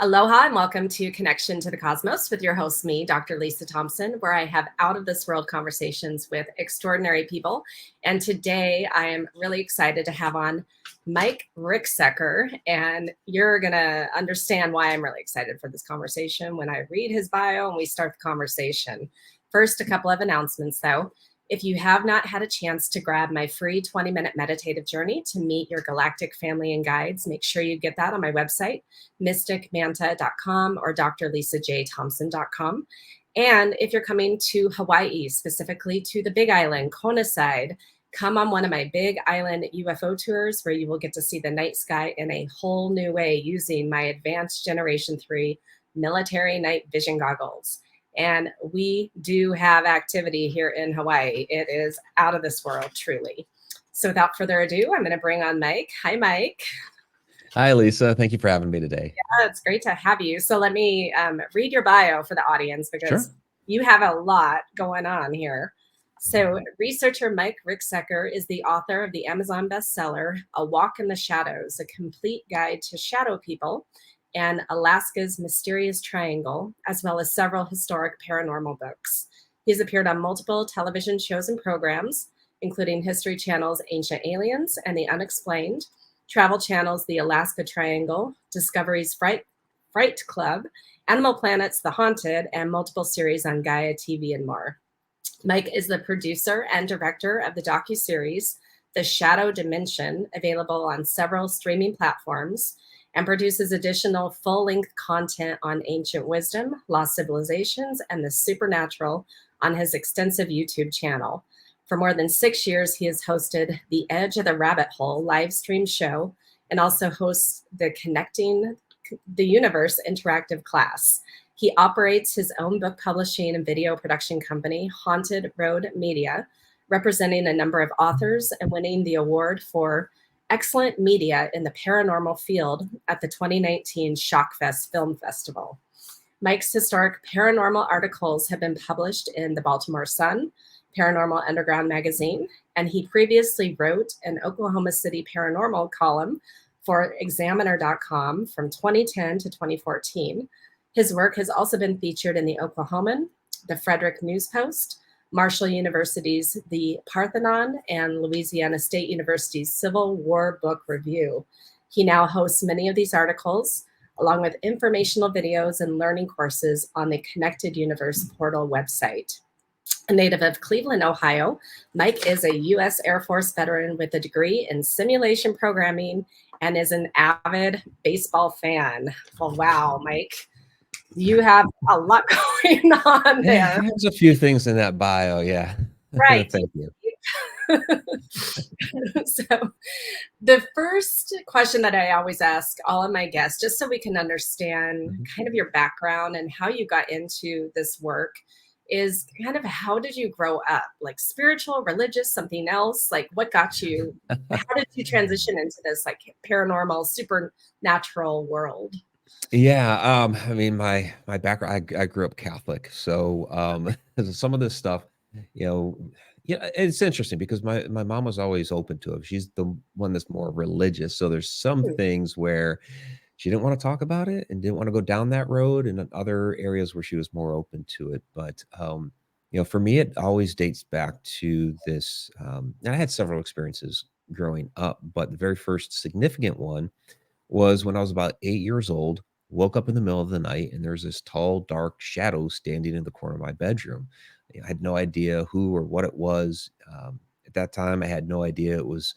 Aloha and welcome to Connection to the Cosmos with your host, me, Dr. Lisa Thompson, where I have out of this world conversations with extraordinary people. And today I am really excited to have on Mike Ricksecker. And you're going to understand why I'm really excited for this conversation when I read his bio and we start the conversation. First, a couple of announcements though. If you have not had a chance to grab my free 20-minute meditative journey to meet your galactic family and guides, make sure you get that on my website, mysticmanta.com or drlisajthompson.com. And if you're coming to Hawaii, specifically to the Big Island, Kona side, come on one of my Big Island UFO tours where you will get to see the night sky in a whole new way using my advanced Generation 3 military night vision goggles. And we do have activity here in Hawaii. It is out of this world, truly. So without further ado, I'm going to bring on Mike. Hi, Mike. Hi, Lisa. Thank you for having me today. Yeah, it's great to have you. So let me read your bio for the audience because you have a lot going on here. So researcher Mike Ricksecker is the author of the Amazon bestseller, A Walk in the Shadows, a complete guide to shadow people, and Alaska's Mysterious Triangle, as well as several historic paranormal books. He's appeared on multiple television shows and programs, including History Channel's Ancient Aliens and The Unexplained, Travel Channel's The Alaska Triangle, Discovery's Fright Club, Animal Planet's The Haunted, and multiple series on Gaia TV and more. Mike is the producer and director of the docu-series The Shadow Dimension, available on several streaming platforms, and produces additional full-length content on ancient wisdom, lost civilizations, and the supernatural on his extensive YouTube channel. For more than 6 years, he has hosted the Edge of the Rabbit Hole live stream show and also hosts the Connecting the Universe interactive class. He operates his own book publishing and video production company, Haunted Road Media, representing a number of authors and winning the award for Excellent Media in the Paranormal field at the 2019 Shockfest Film Festival. Mike's historic paranormal articles have been published in the Baltimore Sun, Paranormal Underground magazine, and he previously wrote an Oklahoma City paranormal column for Examiner.com from 2010 to 2014. His work has also been featured in the Oklahoman, the Frederick News Post, Marshall University's The Parthenon, and Louisiana State University's Civil War Book Review. He now hosts many of these articles, along with informational videos and learning courses on the Connected Universe portal website. A native of Cleveland, Ohio, Mike is a U.S. Air Force veteran with a degree in simulation programming and is an avid baseball fan. Well, wow, Mike. You have a lot going on there. There's a few things in that bio, yeah. Right. Thank you. So the first question that I always ask all of my guests, just so we can understand kind of your background and how you got into this work, is kind of how did you grow up? Like spiritual, religious, something else? Like what got you, how did you transition into this like paranormal, supernatural world? Yeah, I mean, my background, I grew up Catholic, so some of this stuff, it's interesting because my mom was always open to it. She's the one that's more religious, so there's some things where she didn't want to talk about it and didn't want to go down that road, and other areas where she was more open to it. But for me, it always dates back to this. And I had several experiences growing up, but the very first significant one was when I was about 8 years old. Woke up in the middle of the night, and there's this tall, dark shadow standing in the corner of my bedroom. I had no idea who or what it was. At that time, I had no idea it was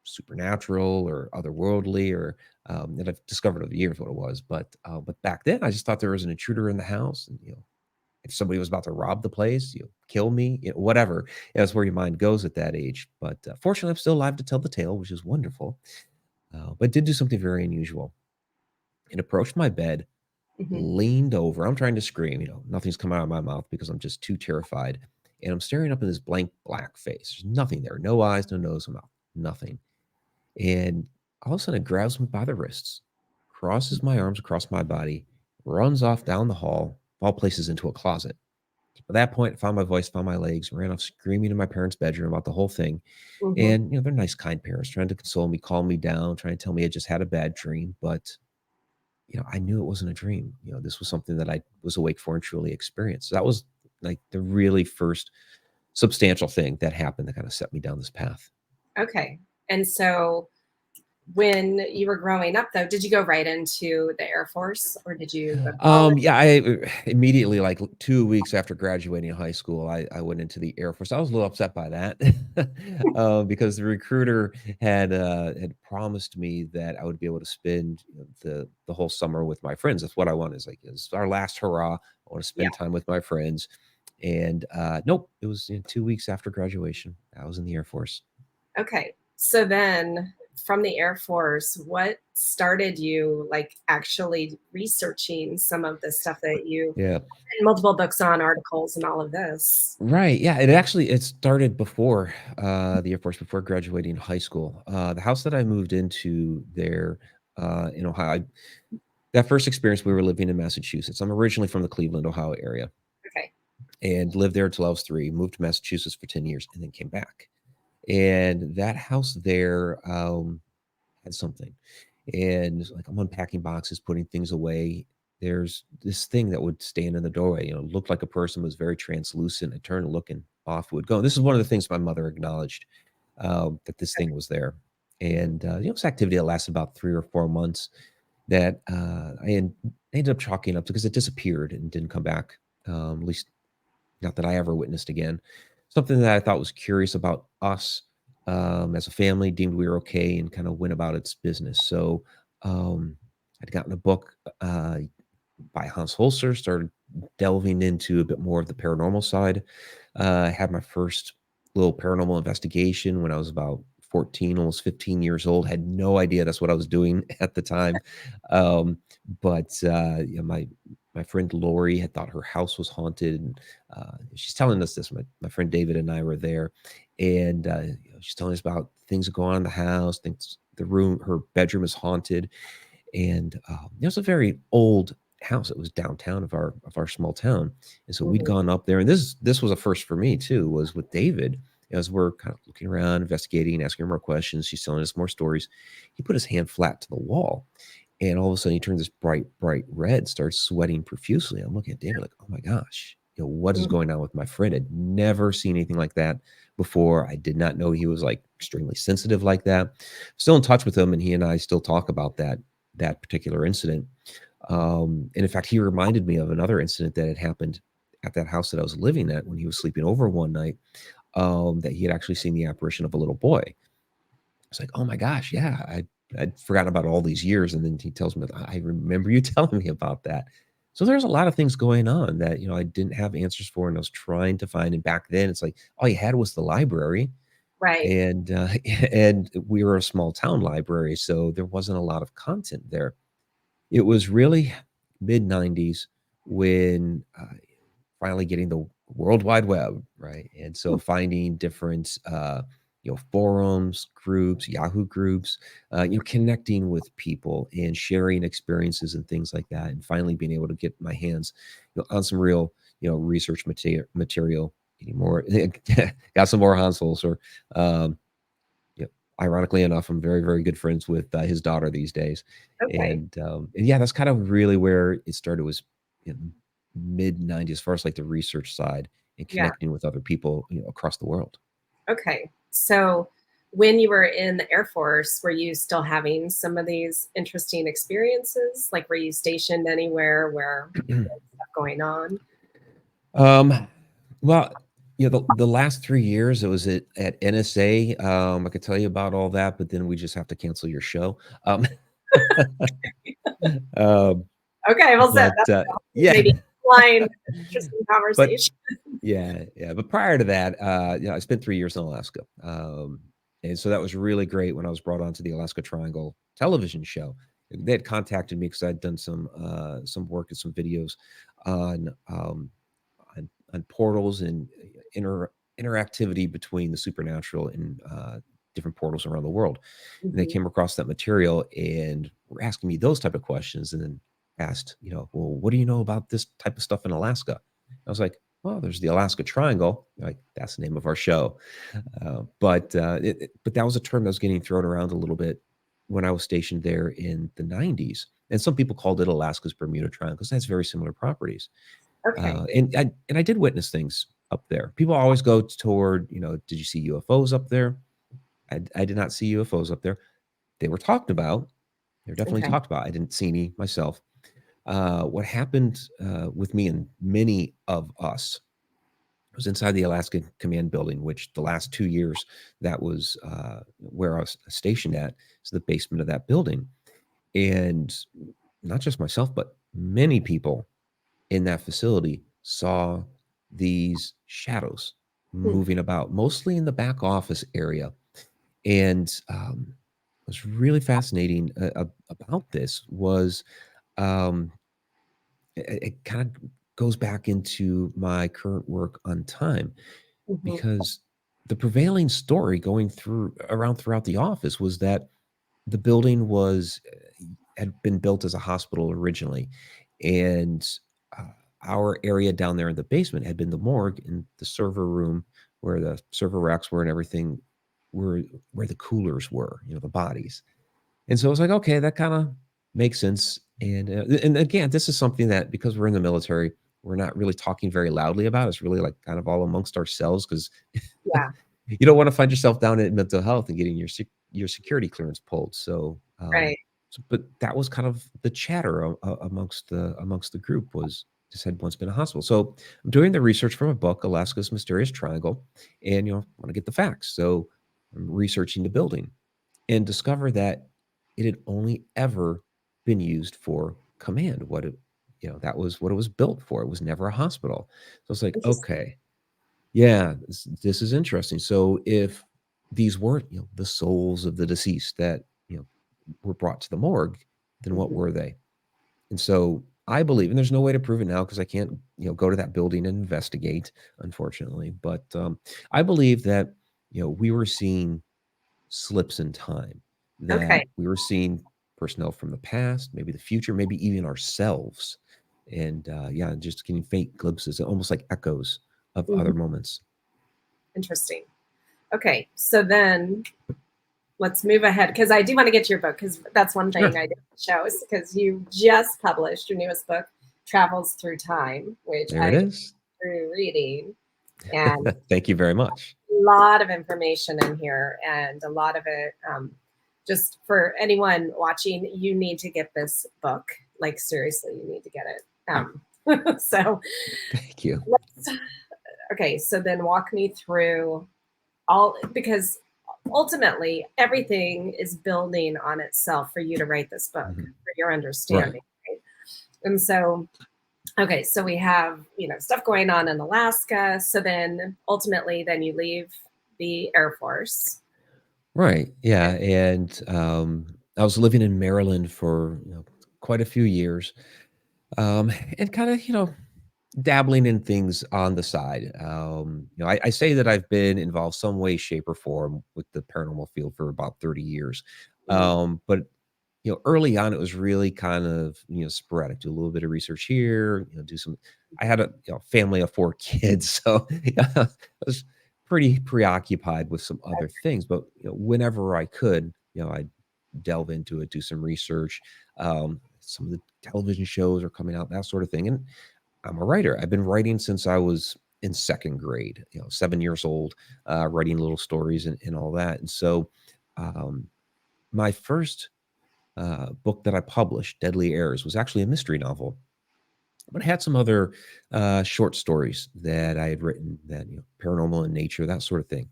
supernatural or otherworldly, or and I've discovered over the years what it was. But back then, I just thought there was an intruder in the house, and if somebody was about to rob the place, kill me, whatever. That's where your mind goes at that age. But fortunately, I'm still alive to tell the tale, which is wonderful. But did do something very unusual. It approached my bed, leaned over. I'm trying to scream, nothing's coming out of my mouth because I'm just too terrified. And I'm staring up in this blank black face. There's nothing there. No eyes, no nose, no mouth, nothing. And all of a sudden it grabs me by the wrists, crosses my arms across my body, runs off down the hall, of all places into a closet. At that point, I found my voice, found my legs, ran off screaming in my parents' bedroom about the whole thing. And, they're nice, kind parents trying to console me, calm me down, trying to tell me I just had a bad dream. But I knew it wasn't a dream. This was something that I was awake for and truly experienced. So that was like the really first substantial thing that happened that kind of set me down this path. Okay. And so when you were growing up, though, did you go right into the Air Force or did you go to college? Yeah, I immediately, like 2 weeks after graduating high school, I went into the Air Force. I was a little upset by that, because the recruiter had promised me that I would be able to spend the whole summer with my friends. That's what I wanted. It's like it's our last hurrah. I want to Yeah. spend time with my friends, and nope, it was 2 weeks after graduation. I was in the Air Force. Okay. So then from the Air Force, what started you like actually researching some of the stuff that you Yeah. multiple books on, articles, and all of this? Right, yeah, it started before, the Air Force, before graduating high school. The house that I moved into there, in Ohio, that first experience, we were living in Massachusetts. I'm originally from the Cleveland, Ohio area Okay. and lived there until I was 3, moved to Massachusetts for 10 years, and then came back. And that house there, had something. And like I'm unpacking boxes, putting things away. There's this thing that would stand in the doorway, looked like a person, was very translucent. I turned, looking, off it would go. And this is one of the things my mother acknowledged, that this thing was there. And it's activity that lasted about 3 or 4 months that ended up chalking up because it disappeared and didn't come back. At least not that I ever witnessed again. Something that I thought was curious about us, as a family, deemed we were okay, and kind of went about its business. So I'd gotten a book by Hans Holzer, started delving into a bit more of the paranormal side. I had my first little paranormal investigation when I was about 14, almost 15 years old. Had no idea that's what I was doing at the time. Um, but yeah, my friend Lori had thought her house was haunted. And she's telling us this. My friend David and I were there, and she's telling us about things that go on in the house. Things, her bedroom is haunted, and it was a very old house. It was downtown of our small town, and so we'd Mhm. gone up there. And this was a first for me too. Was with David, as we're kind of looking around, investigating, asking him more questions. She's telling us more stories. He put his hand flat to the wall, and all of a sudden he turns this bright red, starts sweating profusely. I'm looking at David like, oh my gosh, what is Mhm. going on with my friend? I'd never seen anything like that before. I did not know he was like extremely sensitive like that. Still in touch with him, and he and I still talk about that particular incident. And in fact, he reminded me of another incident that had happened at that house that I was living at when he was sleeping over one night, that he had actually seen the apparition of a little boy. It's like, oh my gosh, yeah, I'd forgotten about all these years. And then he tells me, I remember you telling me about that. So there's a lot of things going on that, I didn't have answers for, and I was trying to find. And back then it's like, all you had was the library, Right. and and we were a small town library. So there wasn't a lot of content there. It was really mid-90s when, finally getting the World Wide Web, right? And so finding different, forums, groups, Yahoo groups, connecting with people and sharing experiences and things like that, and finally being able to get my hands, on some real, research material. Getting more, got some more Hans Holzer. Um, yeah, ironically enough, I'm very, very good friends with his daughter these days, Okay. and yeah, that's kind of really where it started. Was in mid '90s, as far as like the research side and Yeah. connecting with other people, across the world. Okay. So when you were in the Air Force, were you still having some of these interesting experiences? Like, were you stationed anywhere where stuff going on? um, well, the last 3 years it was at NSA. I could tell you about all that, but then we just have to cancel your show. Um, um, Okay. Well, so but that's yeah, maybe line interesting but conversation. yeah, yeah, but prior to that, I spent 3 years in Alaska, and so that was really great when I was brought onto the Alaska Triangle television show. They had contacted me because 'cause I'd done some work and some videos on, on portals and interactivity between the supernatural and, different portals around the world, and they Mhm. came across that material and were asking me those type of questions, and then asked, "Well, what do you know about this type of stuff in Alaska?" I was like, "Well, there's the Alaska Triangle." Like, that's the name of our show. But that was a term that was getting thrown around a little bit, when I was stationed there in the 90s. And some people called it Alaska's Bermuda Triangle because it has very similar properties. Okay. And I did witness things up there. People always go toward, did you see UFOs up there? I did not see UFOs up there. They were talked about. They're definitely Okay. talked about. I didn't see any myself. What happened with me and many of us was inside the Alaska Command Building, which the last 2 years, that was where I was stationed at, is the basement of that building. And not just myself, but many people in that facility saw these shadows Hmm. moving about, mostly in the back office area. And what's really fascinating about this was um, it kind of goes back into my current work on time, Mhm. because the prevailing story going throughout the office was that the building had been built as a hospital originally, and uh, our area down there in the basement had been the morgue and the server room where the server racks were and everything were, where the coolers were, the bodies. And so I was like, okay, that kind of makes sense. And again, this is something that, because we're in the military, we're not really talking very loudly about. It's really like kind of all amongst ourselves, because Yeah. you don't want to find yourself down in mental health and getting your security clearance pulled. Right. But that was kind of the chatter amongst the group, was this had once been a hospital. So I'm doing the research from a book, Alaska's Mysterious Triangle, and want to get the facts. So I'm researching the building and discover that it had only ever been used for command. That was what it was built for. It was never a hospital. So it's like, Interesting. okay, yeah, this is interesting. So if these weren't, the souls of the deceased that, were brought to the morgue, then what Mhm. were they? And so I believe, and there's no way to prove it now because I can't, go to that building and investigate, unfortunately. But I believe that, we were seeing slips in time, Okay. that we were seeing personnel from the past, maybe the future, maybe even ourselves. And yeah, just getting faint glimpses, almost like echoes of Mhm. other moments. Interesting. Okay. So then let's move ahead because I do want to get to your book because that's one thing Sure. I did show is because you just published your newest book, Travels Through Time, which There it I is. through reading and Thank you very much. a lot of information in here and a lot of it just for anyone watching, you need to get this book. Like seriously, you need to get it. So Thank you. let's okay, so then walk me through all because ultimately everything is building on itself for you to write this book Mhm. for your Right. understanding, right? And so okay, so we have stuff going on in Alaska, so then ultimately then you leave the Air Force. Right. Yeah. And I was living in Maryland for quite a few years, and kind of dabbling in things on the side. I say that I've been involved some way, shape, or form with the paranormal field for about 30 years. Mhm. But early on, it was really kind of sporadic. Do a little bit of research here. Do some. I had a family of 4 kids, so I was pretty preoccupied with some other things. But whenever I could, I'd delve into it, do some research. Some of the television shows are coming out, that sort of thing, and I'm a writer. I've been writing since I was in second grade, 7 years old, writing little stories and all that. And so, um, my first book that I published, Deadly Airs, was actually a mystery novel, but it had some other short stories that I had written that, paranormal in nature, that sort of thing.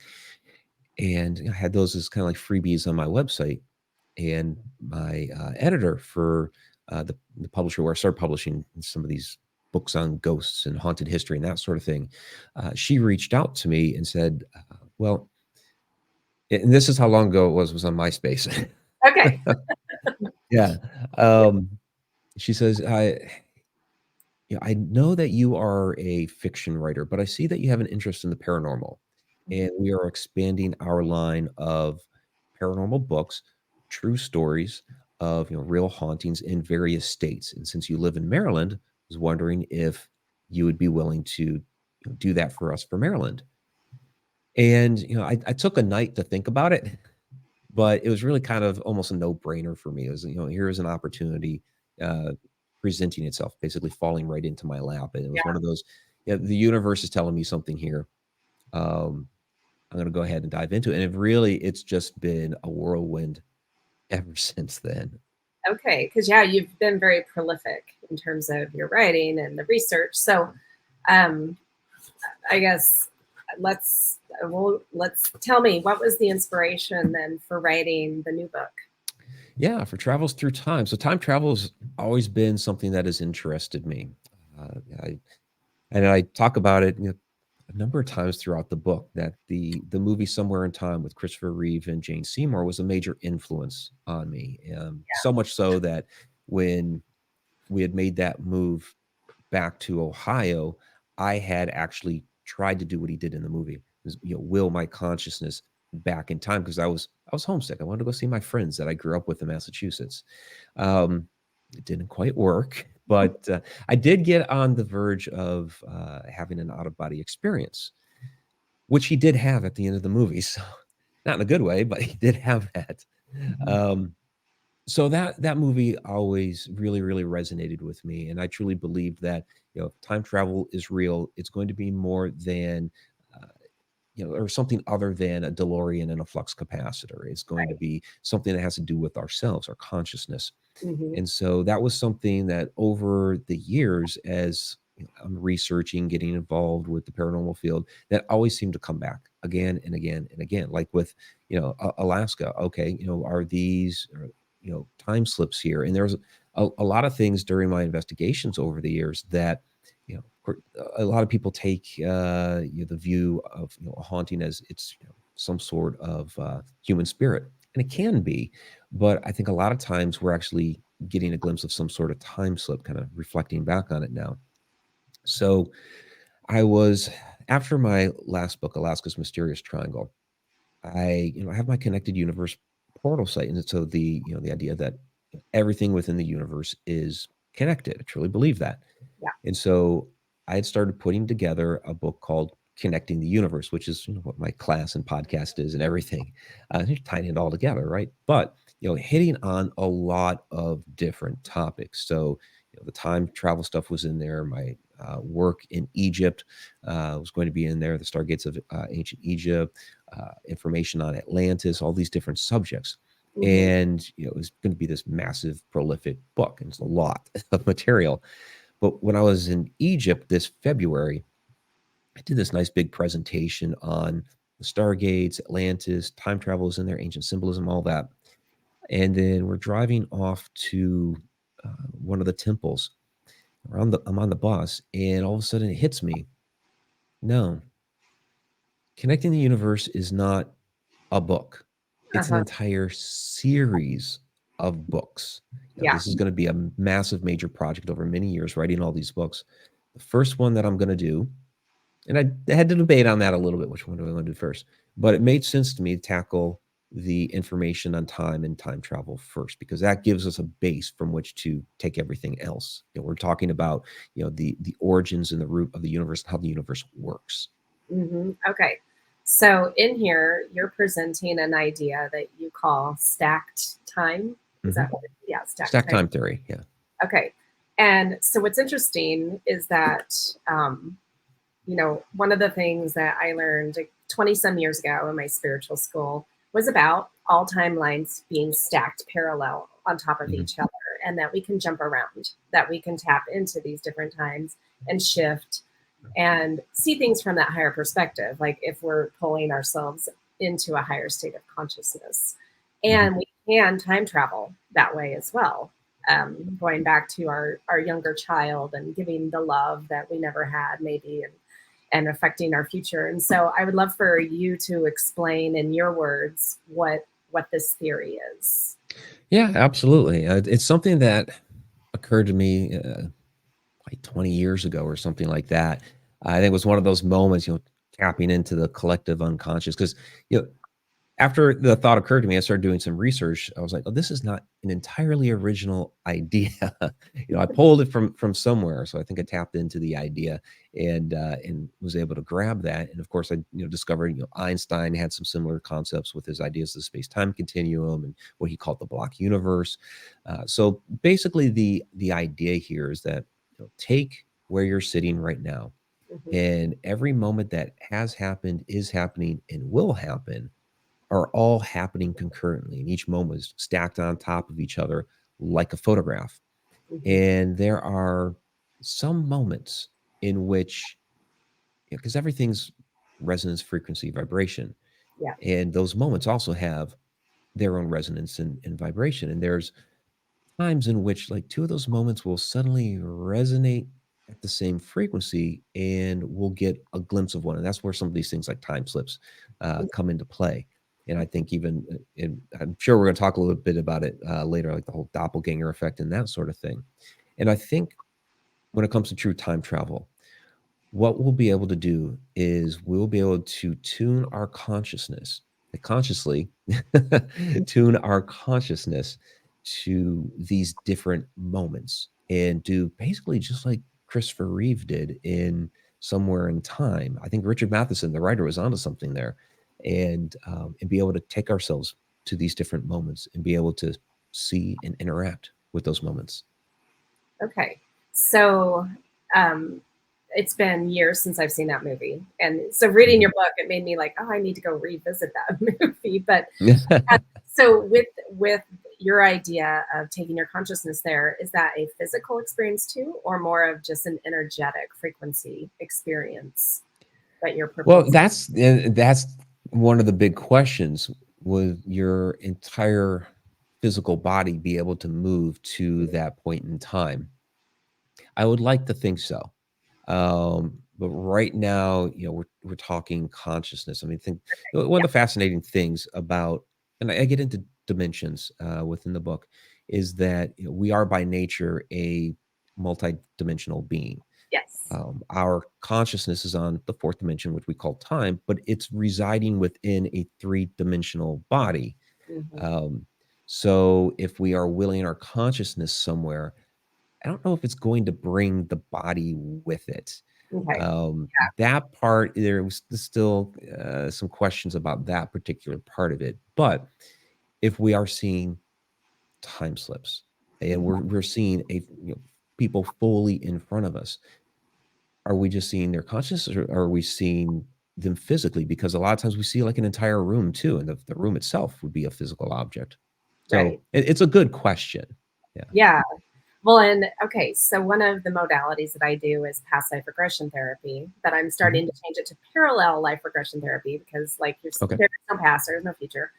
And I had those as kind of like freebies on my website. And my editor for the publisher where I started publishing some of these books on ghosts and haunted history and that sort of thing, she reached out to me and said, "Well," and this is how long ago it was on MySpace. Okay. Yeah, Yeah. um, she says, I know that you are a fiction writer, but I see that you have an interest in the paranormal. And Mhm. we are expanding our line of paranormal books, true stories of real hauntings in various states. And since you live in Maryland, I was wondering if you would be willing to do that for us for Maryland. And I took a night to think about it, but it was really kind of almost a no-brainer for me. It was, here is an opportunity uh, presenting itself, basically falling right into my lap. And it was one Yeah. of those, the universe is telling me something here. Um, I'm going to go ahead and dive into it. And it's just been a whirlwind ever since then. Okay, because yeah, you've been very prolific in terms of your writing and the research. So, um, I guess let's tell me, what was the inspiration then for writing the new book? Yeah, for travels through time. So time travel has always been something that has interested me. I and I talk about it, a number of times throughout the book, that the movie Somewhere in Time with Christopher Reeve and Jane Seymour was a major influence on me. So much so that when we had made that move back to Ohio, I had actually tried to do what he did in the movie, is, will my consciousness back in time, because I was homesick. I wanted to go see my friends that I grew up with in Massachusetts. Um, it didn't quite work, but I did get on the verge of having an out of body experience, which he did have at the end of the movie. So not in a good way, but he did have that. Um, so that movie always really, really resonated with me, and I truly believe that, if time travel is real, it's going to be more than uh, or something other than a DeLorean and a flux capacitor. It's going to Right. be something that has to do with ourselves, our consciousness. Mm-hmm. And so that was something that over the years, as I'm researching, getting involved with the paranormal field, that always seemed to come back again and again and again. Like with, Alaska. Okay, are these, time slips here? And there's a lot of things during my investigations over the years that, a lot of people take the view of, a haunting as it's, some sort of human spirit, and it can be, but I think a lot of times we're actually getting a glimpse of some sort of time slip, kind of reflecting back on it now. So I was, after my last book, Alaska's Mysterious Triangle, I have my connected universe portal site. And so the idea that everything within the universe is connected. I truly believe that. Yeah. And so I had started putting together a book called Connecting the Universe, which is, what my class and podcast is and everything. Tying it all together, right? But, hitting on a lot of different topics. So, the time travel stuff was in there. My work in Egypt was going to be in there. The Stargates of ancient Egypt, information on Atlantis, all these different subjects. Mm-hmm. And, it was going to be this massive, prolific book, and it's a lot of material. But when I was in Egypt this February, I did this nice big presentation on the Stargates, Atlantis, time travel is in there, ancient symbolism, all that. And then we're driving off to one of the temples. I'm on the bus, and all of a sudden it hits me. No, Connecting the Universe is not a book. It's an Uh-huh. entire series of books. Yeah. This is going to be a massive, major project over many years, writing all these books. The first one that I'm going to do, and I had to debate on that a little bit, which one do I want to do first? But it made sense to me to tackle the information on time and time travel first, because that gives us a base from which to take everything else. We're talking about, the origins and the root of the universe and how the universe works. Mm-hmm. Okay. So in here, you're presenting an idea that you call stacked time. Is Mm-hmm. that what yeah, stacked Stack time. time theory. Yeah. Okay. And so what's interesting is that, one of the things that I learned like 20 some years ago in my spiritual school was about all timelines being stacked parallel on top of Mm-hmm. each other, and that we can jump around, that we can tap into these different times and shift and see things from that higher perspective, like if we're pulling ourselves into a higher state of consciousness. Mm-hmm. And we can time travel that way as well, going back to our younger child and giving the love that we never had, maybe, and affecting our future. And so I would love for you to explain in your words what this theory is. Yeah, absolutely. It's something that occurred to me like 20 years ago or something like that. I think it was one of those moments, tapping into the collective unconscious, because, you know, after the thought occurred to me, I started doing some research. I was like, "Oh, this is not an entirely original idea." I pulled it from somewhere, so I think I tapped into the idea and was able to grab that. And of course, I discovered Einstein had some similar concepts with his ideas of the space time continuum and what he called the block universe. So basically, the idea here is that take where you're sitting right now, Mhm. and every moment that has happened, is happening, and will happen are all happening concurrently, and each moment is stacked on top of each other like a photograph. Mhm. And there are some moments in which, because everything's resonance, frequency, vibration, Yeah. and those moments also have their own resonance and vibration. And there's times in which like two of those moments will suddenly resonate at the same frequency and we'll get a glimpse of one. And that's where some of these things like time slips come into play. And I think even, and I'm sure we're going to talk a little bit about it later, like the whole doppelganger effect and that sort of thing. And I think when it comes to true time travel, what we'll be able to do is we'll be able to tune our consciousness, consciously tune our consciousness to these different moments and do basically just like Christopher Reeve did in Somewhere in Time. I think Richard Matheson, the writer, was onto something there, and be able to take ourselves to these different moments and be able to see and interact with those moments. Okay. So um, it's been years since I've seen that movie. And so reading Mhm. your book, it made me like, oh, I need to go revisit that movie. But so with your idea of taking your consciousness there, is that a physical experience too, or more of just an energetic frequency experience that you're Well, proposing? that's one of the big questions. Would your entire physical body be able to move to that point in time? I would like to think so. But right now, we're talking consciousness. I mean, think one Yeah. of the fascinating things about, and I get into dimensions within the book, is that we are by nature a multidimensional being. Yes. Our consciousness is on the fourth dimension, which we call time, but it's residing within a three-dimensional body. Hmm. Um, so if we are willing our consciousness somewhere, I don't know if it's going to bring the body with it. Okay. That part, there was still some questions about that particular part of it. But if we are seeing time slips and Mhm. we're seeing people fully in front of us, are we just seeing their consciousness or are we seeing them physically? Because a lot of times we see like an entire room too, and the room itself would be a physical object. So Right. it's a good question. Yeah. Yeah. Well, and okay, so one of the modalities that I do is past life regression therapy, but I'm Mhm. starting to change it to parallel life regression therapy because, like, Okay. there's no past, there's no future.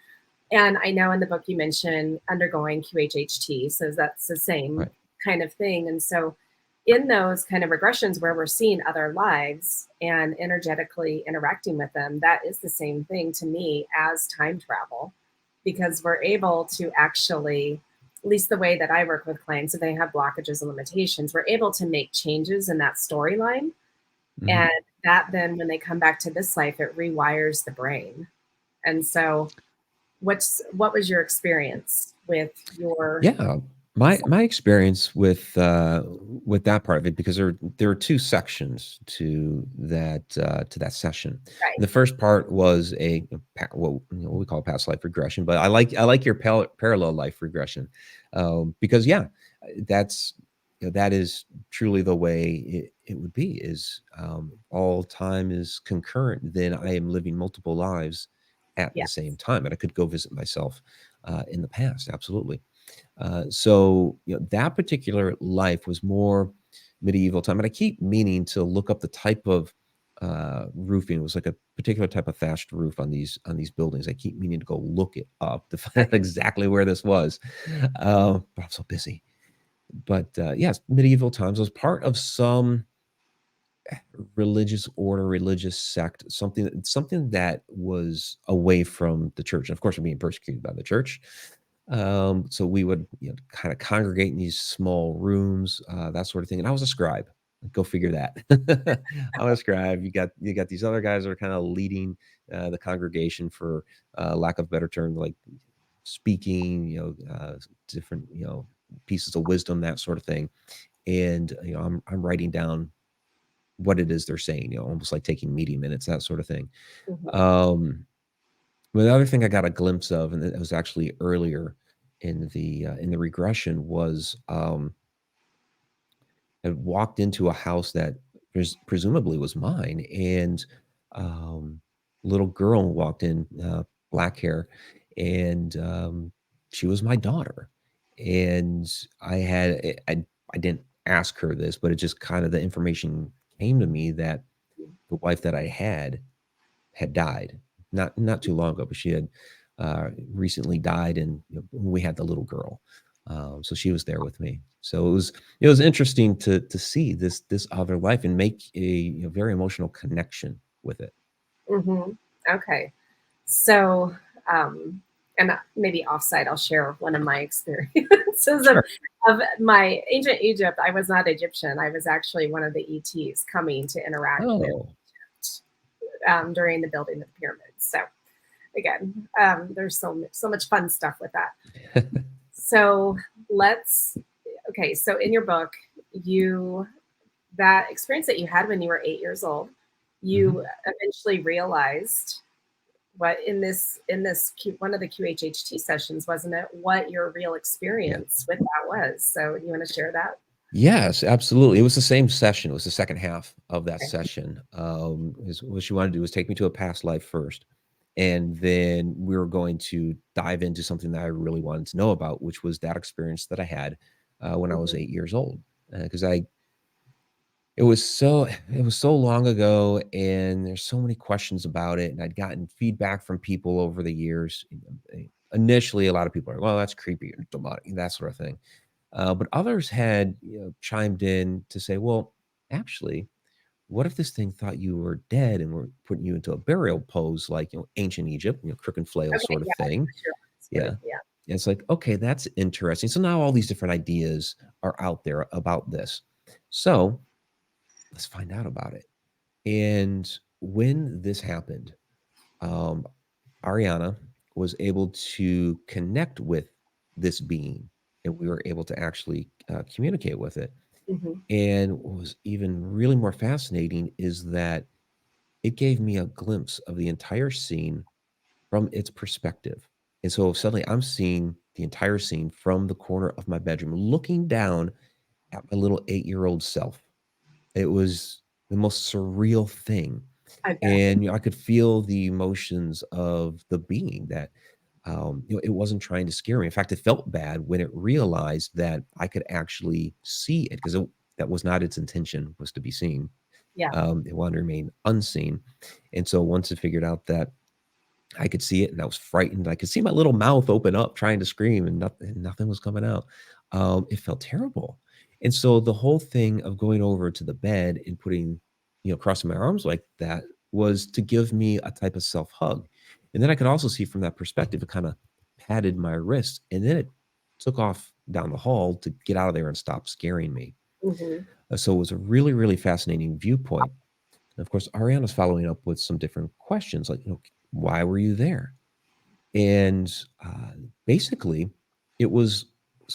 And I know in the book you mentioned undergoing QHHT, so that's the same Right. kind of thing. And so, in those kind of regressions where we're seeing other lives and energetically interacting with them, that is the same thing to me as time travel because we're able to actually, at least the way that I work with clients, if they have blockages and limitations, we're able to make changes in that storyline. Mhm. And that then, when they come back to this life, it rewires the brain. And so, what was your experience with your Yeah, my experience with that part of it, because there are 2 sections to that session. right? The first part was a what we call past life regression, but I like your parallel life regression, because yeah, that's that is truly the way it would be. Is all time is concurrent, then I am living multiple lives at the Yes. same time, and I could go visit myself in the past. Absolutely. So that particular life was more medieval time, and I keep meaning to look up the type of roofing. It was like a particular type of thatched roof on these buildings. I keep meaning to go look it up to find out Okay. exactly where this was, but I'm so busy. But yes, medieval times. I was part of some religious order, religious sect, something that was away from the church. And of course, we're being persecuted by the church. So we would kind of congregate in these small rooms, that sort of thing. And I was a scribe. Go figure that. I'm a scribe. You got these other guys that are kind of leading the congregation, for lack of a better term, like speaking, different, pieces of wisdom, that sort of thing. And I'm writing down what it is they're saying, almost like taking meeting minutes, that sort of thing. Mhm. Um, but the other thing I got a glimpse of, and it was actually earlier in the regression, was I walked into a house that presumably was mine, and little girl walked in, black hair, and she was my daughter. And I didn't ask her this, but it just kind of, the information came to me that the wife that I had died not too long ago, but she had recently died, and we had the little girl. So she was there with me. So it was interesting to see this other life and make a very emotional connection with it. Mhm. Okay. So, and maybe offsite, I'll share one of my experiences Sure. of my ancient Egypt. I was not Egyptian. I was actually one of the ETs coming to interact with Oh, during the building of the pyramids. So again, there's so much fun stuff with that. So let's okay. So in your book, you that experience that you had when you were 8 years old, mhm. you eventually realized what one of the QHHT sessions, wasn't it? What your real Yeah. experience with that was. So you want to share that? Yes, absolutely. It was the same session. It was the second half of that Okay. session. Is what she wanted to do was take me to a past life first, and then we were going to dive into something that I really wanted to know about, which was that experience that I had when I was Mhm. 8 years old. Because it was so long ago, and there's so many questions about it, and I'd gotten feedback from people over the years. Initially, a lot of people are, well, that's creepy or demonic, that sort of thing. But others had, chimed in to say, well, actually, what if this thing thought you were dead and were putting you into a burial pose, like, ancient Egypt, crook and flail Okay. sort of Yeah. thing? Sure. Yeah. Story. Yeah. And it's like, okay, that's interesting. So now all these different ideas are out there about this. So let's find out about it. And when this happened, um, Ariana was able to connect with this being, and we were able to actually communicate with it. Hmm. And what was even really more fascinating is that it gave me a glimpse of the entire scene from its perspective. And so suddenly I'm seeing the entire scene from the corner of my bedroom, looking down at my little 8-year-old self. It was the most surreal thing. I bet. And I could feel the emotions of the being that, it wasn't trying to scare me. In fact, it felt bad when it realized that I could actually see it, because that was not its intention, was to be seen. Yeah. It wanted to remain unseen. And so once it figured out that I could see it, and I was frightened, I could see my little mouth open up trying to scream, and nothing was coming out. It felt terrible. And so the whole thing of going over to the bed and putting, crossing my arms like that, was to give me a type of self hug. And then I could also see from that perspective, it kind of patted my wrist, and then it took off down the hall to get out of there and stop scaring me. Hmm. So it was a really, really fascinating viewpoint. And of course, Ariana's following up with some different questions, like, why were you there? And basically, it was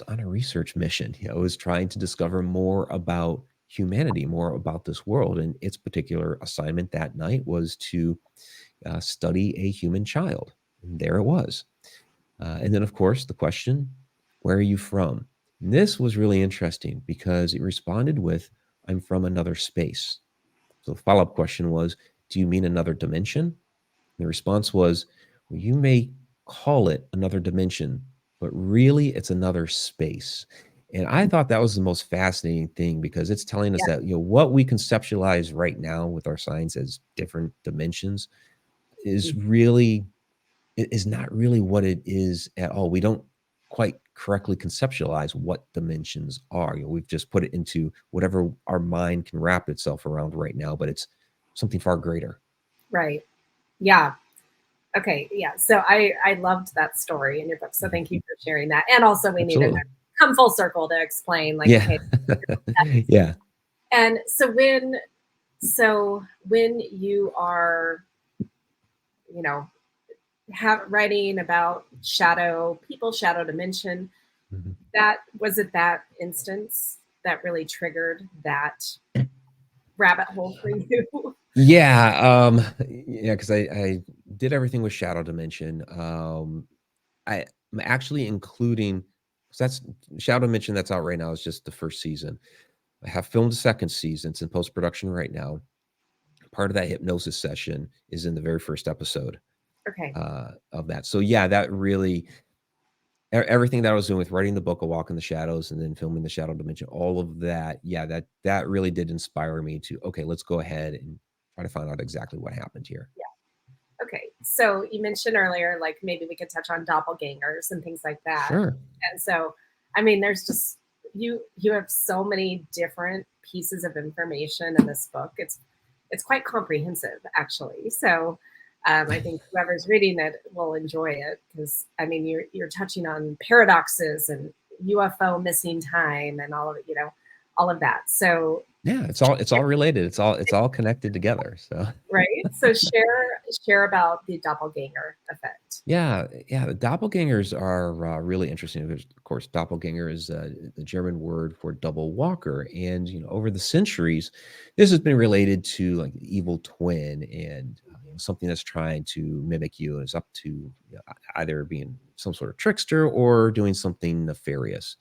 on a research mission. It was trying to discover more about humanity, more about this world. And its particular assignment that night was to study a human child. And there it was. And then, of course, the question, where are you from? And this was really interesting because it responded with, I'm from another space. So the follow up question was, do you mean another dimension? And the response was, well, you may call it another dimension, but really it's another space. And I thought that was the most fascinating thing, because it's telling us Yeah. that, what we conceptualize right now with our science as different dimensions is really is not really what it is at all. We don't quite correctly conceptualize what dimensions are. We've just put it into whatever our mind can wrap itself around right now, but it's something far greater. Right. Yeah. Okay. Yeah. So I loved that story in your book. So Mhm. thank you for sharing that. And also we need to Absolutely. come full circle to explain, like, Yeah. okay, Yeah. And so when you are, you know, writing about shadow dimension, Mhm. that was it that instance that really triggered that rabbit hole for you? Yeah, yeah, because I did everything with Shadow Dimension. I'm actually including 'cause that's Shadow Dimension that's out right now is just the 1st season. I have filmed the 2nd season, it's in post-production right now. Part of that hypnosis session is in the very 1st episode, Okay. of that. So, yeah, that really everything that I was doing with writing the book, A Walk in the Shadows, and then filming the Shadow Dimension, all of that, yeah, that really did inspire me to, "Okay, let's go ahead and try to find out exactly what happened here." Okay, so you mentioned earlier, like maybe we could touch on doppelgangers and things like that. Sure. And so, I mean, there's just you have so many different pieces of information in this book. It's quite comprehensive, actually. So, I think whoever's reading it will enjoy it because I mean, you're touching on paradoxes and UFO missing time and all of it, all of that. So, Yeah, it's all related. It's all connected together, so right. So share about the doppelganger effect. yeah, yeah, the doppelgangers are, really interesting because, of course, doppelganger is, the German word for double walker, and, over the centuries, this has been related to, like, the evil twin and, something that's trying to mimic you, and is up to, either being some sort of trickster or doing something nefarious.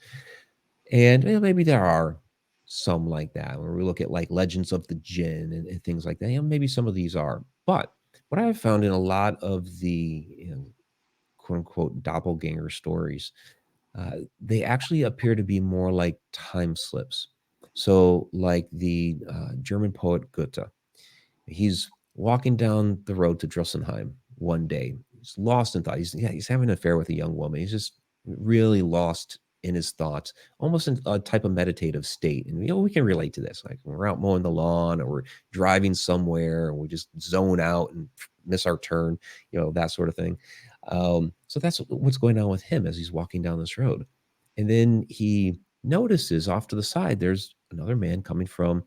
And, maybe there are some like that, where we look at, like, Legends of the Jinn and things like that, maybe some of these are. But what I've found in a lot of the, quote unquote doppelganger stories, they actually appear to be more like time slips. So, like the German poet Goethe, he's walking down the road to Dressenheim one day. He's lost in thought. He's having an affair with a young woman. He's just really lost in his thoughts, almost in a type of meditative state. And we can relate to this. Like when we're out mowing the lawn or we're driving somewhere and we just zone out and miss our turn, that sort of thing. So that's what's going on with him as he's walking down this road. And then he notices off to the side there's another man coming from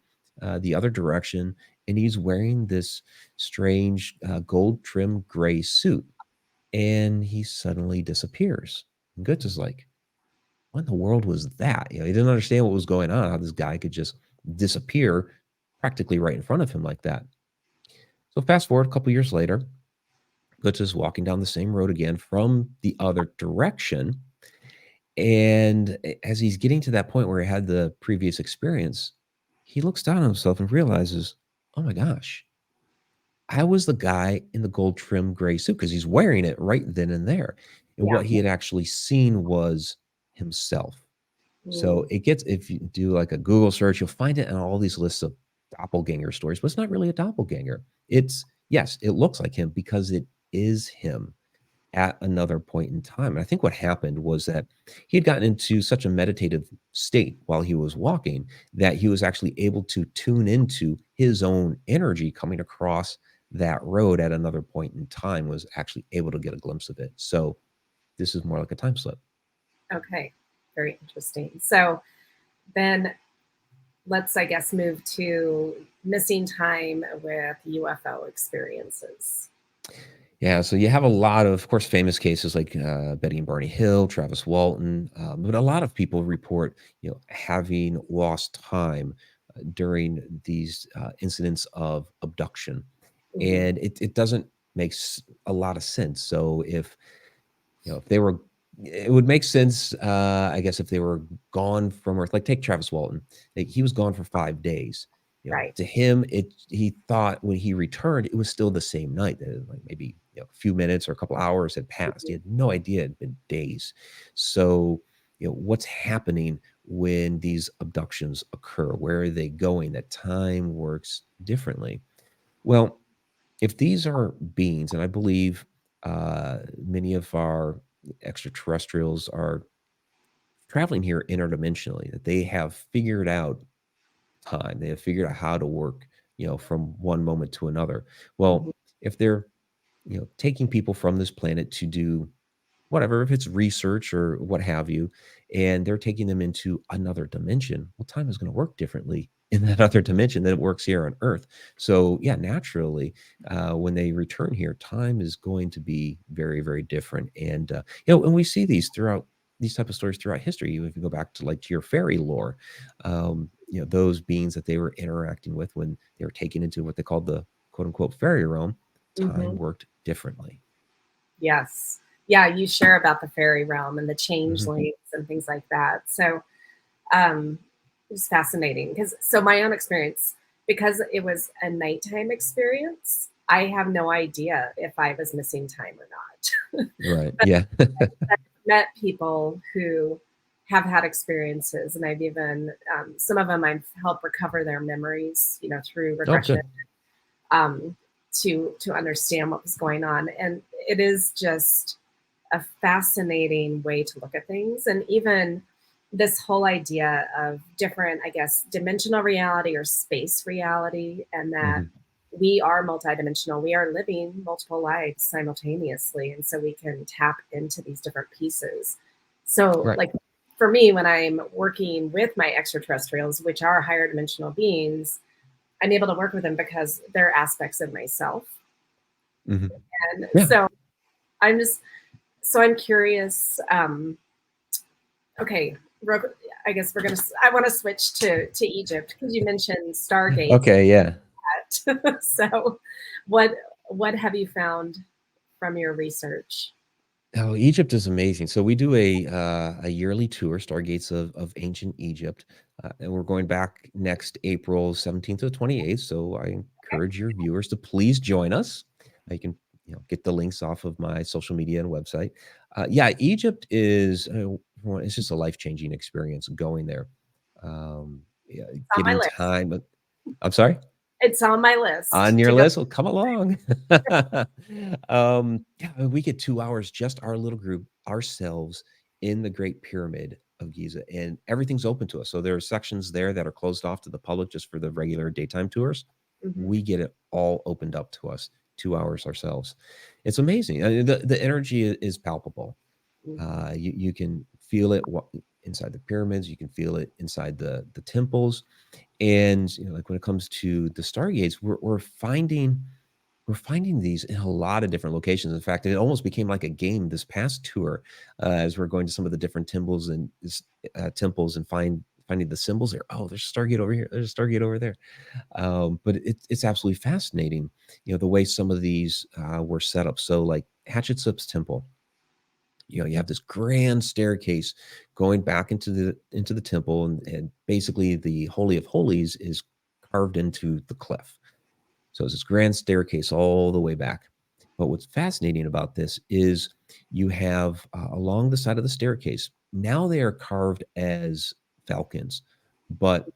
the other direction, and he's wearing this strange gold trimmed gray suit, and he suddenly disappears. And Goetz like, "What in the world was that?" He didn't understand what was going on. How this guy could just disappear practically right in front of him like that. So fast forward a couple years later, Goetz is walking down the same road again from the other direction, and as he's getting to that point where he had the previous experience, he looks down on himself and realizes, "Oh my gosh, I was the guy in the gold trim gray suit," because he's wearing it right then and there. And Yeah. what he had actually seen was himself. So Mm, it gets if you do like a Google search, you'll find it in all these lists of doppelganger stories, but it's not really a doppelganger. It's yes, it looks like him because it is him at another point in time. And I think what happened was that he had gotten into such a meditative state while he was walking that he was actually able to tune into his own energy coming across that road at another point in time, was actually able to get a glimpse of it. So this is more like a time slip. okay. Very interesting. So then let's, I guess, move to missing time with UFO experiences. Yeah, so you have a lot of course, famous cases like Betty and Barney Hill, Travis Walton, but a lot of people report, having lost time during these incidents of abduction, Mhm. and it doesn't make a lot of sense. So if they were it would make sense, I guess, if they were gone from Earth. Like, take Travis Walton. Like, he was gone for 5 days. Right. To him, he thought when he returned, it was still the same night, that, like, maybe, a few minutes or a couple hours had passed. He Mhm. had no idea it had been days. So, what's happening when these abductions occur? Where are they going? That time works differently. Well, if these are beings, and I believe many of our extraterrestrials are traveling here interdimensionally, that they have figured out time, they have figured out how to work, from one moment to another. Mhm. Well, if they're, taking people from this planet to do whatever, if it's research or what have you, and they're taking them into another dimension, well, time is going to work differently in that other dimension than it works here on Earth. So yeah, naturally, when they return here, time is going to be very, very different. And and we see these type of stories throughout history. If you go back to like to your fairy lore, those beings that they were interacting with when they were taken into what they called the quote unquote fairy realm, time Mm-hmm. worked differently. Yes. Yeah, you share about the fairy realm and the Hmm. changelings and things like that. So it was fascinating because my own experience, because it was a nighttime experience, I have no idea if I was missing time or not. Right. But Yeah. I've met people who have had experiences, and I've even some of them I've helped recover their memories, through Oh, regression, good. um, to understand what was going on. And it is just a fascinating way to look at things. And even this whole idea of different, I guess, dimensional reality or space reality, and that Hmm. we are multidimensional. We are living multiple lives simultaneously. And so we can tap into these different pieces. So, Right. like, for me, when I'm working with my extraterrestrials, which are higher dimensional beings, I'm able to work with them because they're aspects of myself. Hmm. And Yeah. so I'm just, so I'm curious. Okay, I guess I want to switch to Egypt because you mentioned stargates. Okay. Yeah. So, what what have you found from your research? Oh, Egypt is amazing. So we do a yearly tour, Stargates of Ancient Egypt, and we're going back next April 17th to 28th. So I encourage your viewers to please join us. You can get the links off of my social media and website. Yeah, Egypt is it's just a life-changing experience going there. Yeah, It's on my getting list. time. I'm sorry. It's on my On list your to go. list? Well, come along. Yeah, we get 2 hours, just our little group, ourselves in the Great Pyramid of Giza, and everything's open to us. So there are sections there that are closed off to the public just for the regular daytime tours. Mhm, We get it all opened up to us, 2 hours ourselves. It's amazing. The energy is palpable. mhm. You can feel it inside the pyramids. You can feel it inside the temples. And like when it comes to the stargates, we're finding these in a lot of different locations. In fact, it almost became like a game this past tour, as we're going to some of the different temples and finding the symbols there. Oh, there's a stargate over here. There's a stargate over there. But it's absolutely fascinating, the way some of these were set up. So, like Hatshepsut's temple, you have this grand staircase going back into the temple, and basically the Holy of Holies is carved into the cliff. So it's this grand staircase all the way back. But what's fascinating about this is you have along the side of the staircase, now they are carved as falcons, but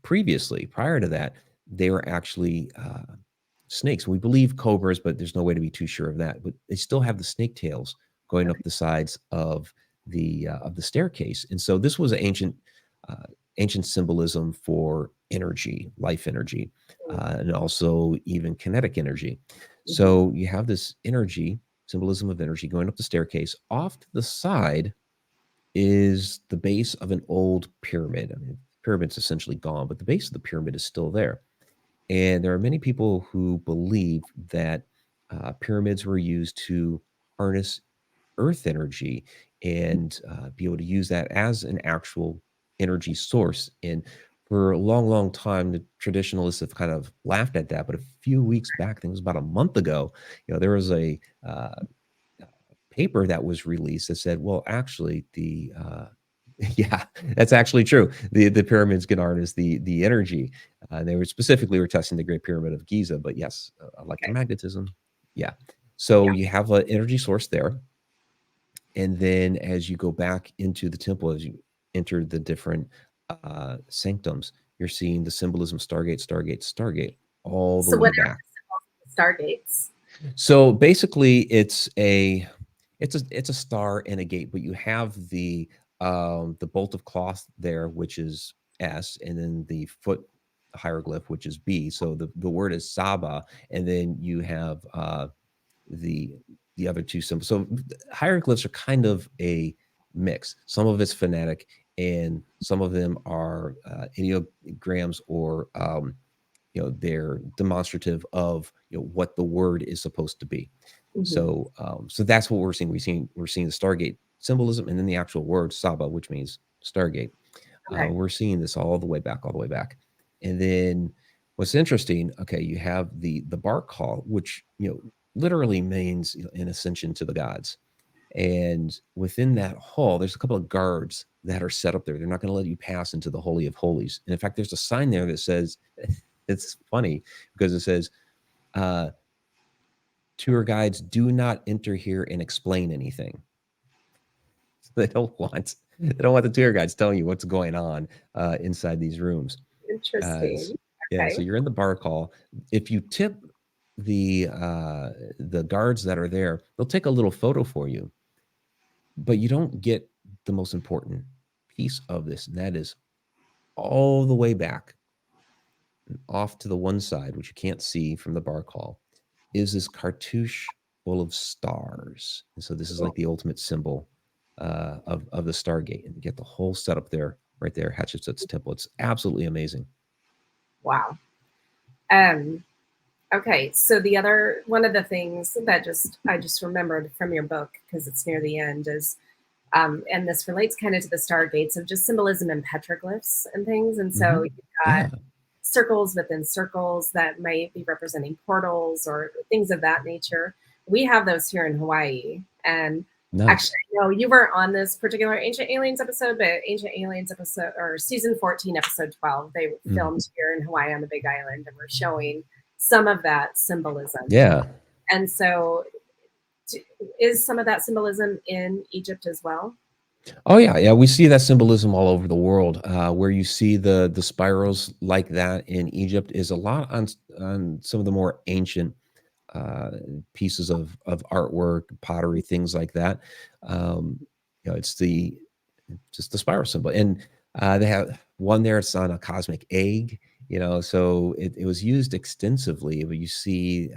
previously, prior to that, they were actually snakes. We believe cobras, but there's no way to be too sure of that. But they still have the snake tails going up Okay. the sides of the staircase, and so this was uh, ancient symbolism for energy, life energy, and also even kinetic energy. Mhm. So you have this energy, symbolism of energy, going up the staircase. Off to the side is the base of an old pyramid. I mean, the pyramid's essentially gone, but the base of the pyramid is still there. And there are many people who believe that pyramids were used to harness earth energy and be able to use that as an actual energy source. And for a long, long time, the traditionalists have kind of laughed at that. But a few weeks back, I think it was about a month ago, there was a paper that was released that said, well, actually, yeah, that's actually true. The pyramids can harness the energy. They were testing the Great Pyramid of Giza, but yes, Okay. electromagnetism. Yeah. So Yeah. you have an energy source there, and then as you go back into the temple, as you enter the different sanctums, you're seeing the symbolism Stargate, Stargate, Stargate all the So, way what are back. the stargates? So basically, it's a star and a gate, but you have the bolt of cloth there, which is S, and then the foot hieroglyph, which is B. So the word is Saba, and then you have the the other two symbols. So hieroglyphs are kind of a mix. Some of it's phonetic, and some of them are ideograms, or they're demonstrative of what the word is supposed to be. Mhm. So that's what we're seeing. We're seeing the Stargate symbolism, and then the actual word Saba, which means Stargate. Okay. We're seeing this all the way back. And then what's interesting, okay, you have the bark hall, which literally means an ascension to the gods. And within that hall, there's a couple of guards that are set up there. They're not going to let you pass into the Holy of Holies. And in fact, there's a sign there that says, it's funny because it says, tour guides do not enter here and explain anything. So they don't want the tour guides telling you what's going on inside these rooms. Interesting. Yeah, so Okay. you're in the bar call. If you tip the guards that are there, they'll take a little photo for you, but you don't get the most important piece of this, and that is all the way back and off to the one side, which you can't see from the bar call, is this cartouche full of stars. And so this is like the ultimate symbol of the Stargate, and you get the whole setup there, right there, Hatchet's temple. It's absolutely amazing. Wow. Um, okay. So the other one of the things that I just remembered from your book, because it's near the end, is and this relates kind of to the stargates of just symbolism and petroglyphs and things. And so you've got circles within circles that might be representing portals or things of that nature. We have those here in Hawaii. And Nice. actually, no, you weren't on this particular Ancient Aliens episode, but Ancient Aliens episode, or season 14, episode 12, they filmed here in Hawaii on the Big Island, and we're showing some of that symbolism. Yeah. And so is some of that symbolism in Egypt as well? Oh yeah, we see that symbolism all over the world. Where you see the spirals like that in Egypt is a lot on some of the more ancient pieces of artwork, pottery, things like that. It's just the spiral symbol, and they have one there. It's on a cosmic egg. So it was used extensively. But you see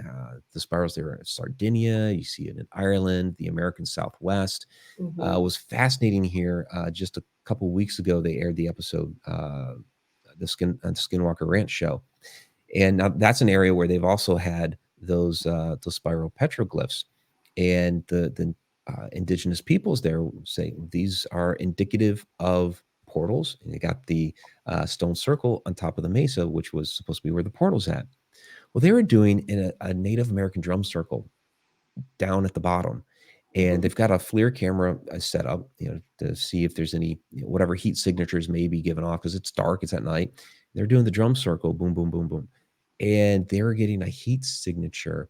the spirals there in Sardinia. You see it in Ireland, the American Southwest. Was fascinating here. Just a couple of weeks ago, they aired the episode, the Skinwalker Ranch show, and now that's an area where they've also had those spiral petroglyphs, and the indigenous peoples there say these are indicative of portals. And they got the stone circle on top of the mesa, which was supposed to be where the portal's at. Well, they were doing in a Native American drum circle down at the bottom, and they've got a FLIR camera set up, to see if there's any whatever heat signatures may be given off, because it's dark, it's at night. They're doing the drum circle, boom, boom, boom, boom, and they were getting a heat signature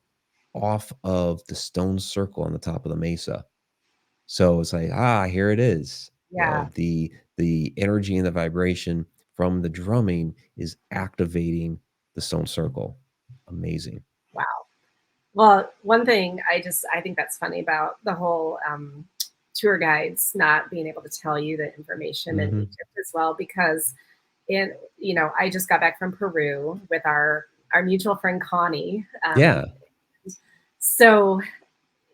off of the stone circle on the top of the mesa. So it's like, here it is. Yeah. The energy and the vibration from the drumming is activating the stone circle. Amazing. Wow. Well, one thing I think that's funny about the whole tour guides not being able to tell you the information in Egypt as well, because I just got back from Peru with our mutual friend Connie. Yeah. So